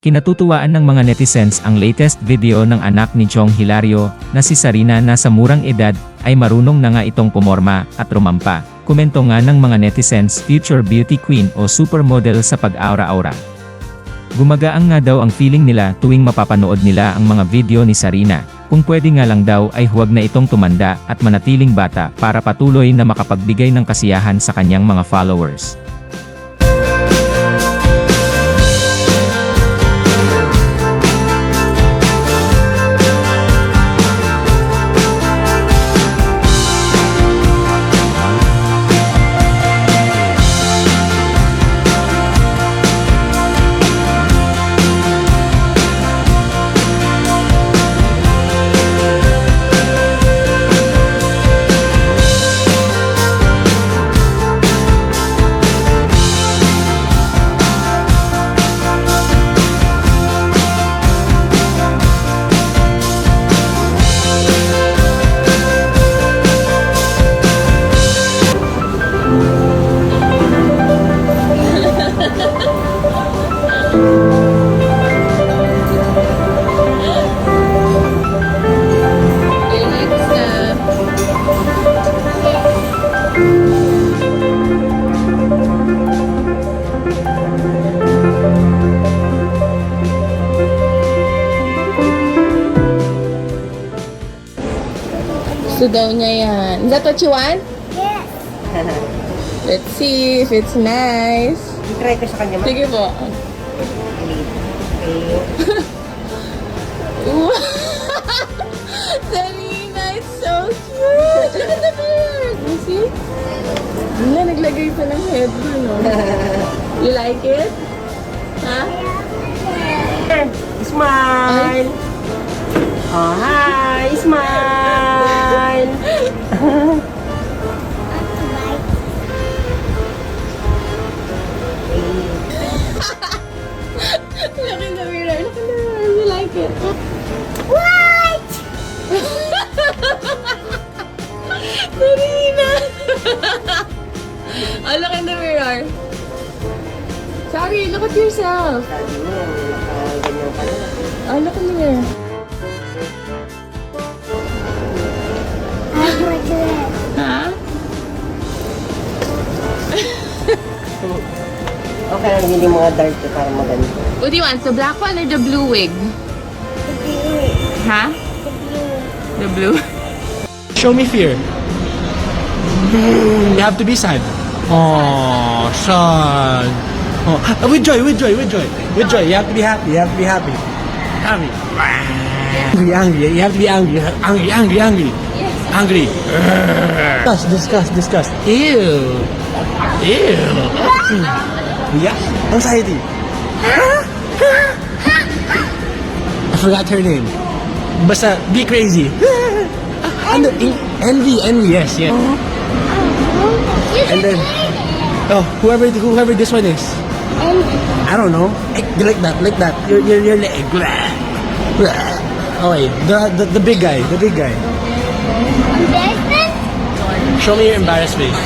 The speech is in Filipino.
Kinatutuwaan ng mga netizens ang latest video ng anak ni Chong Hilario, na si Sarina na sa murang edad, ay marunong na nga itong pumorma at rumampa. Komento nga ng mga netizens, future beauty queen o supermodel sa pag-aura-aura. Gumagaang nga daw ang feeling nila tuwing mapapanood nila ang mga video ni Sarina. Kung pwede nga lang daw ay huwag na itong tumanda at manatiling bata para patuloy na makapagbigay ng kasiyahan sa kanyang mga followers. Gusto daw niya yan. Is that what you want? Yes. Let's see if it's nice. Try ko sa kanya. Sige po. Wow! Sarina, it's so cute! Look at the bird! You see? Wala, naglagay pa ng headband, no? You like it? Ha? Smile! Oh, hi! Smile! Look in the mirror. Look in the mirror. You like it? What? Sarina! Oh, look in the mirror. Sorry, look at yourself. Sabi mo, nakaganyan ka na. Oh, look in the mirror. Ha? Okay lang yun yung mga dark para maganda. What do you want? The black one or the blue wig? Ha? The blue. Show me fear. You have to be sad. Oh, son. Oh, with joy, with joy, with joy. With joy. You have to be happy. You have to be happy. Happy. Angry, angry. You have to be angry. Angry, angry, angry. Angry. Disgust, disgust, disgust. Ew. Ew. Yeah. Anxiety. I forgot her name. Basta, be crazy. Envy, envy, yes, yes. And then, oh, whoever this one is. I don't know. Like that, like that. You're like, oh wait, the big guy, the big guy. Show me your embarrassed face.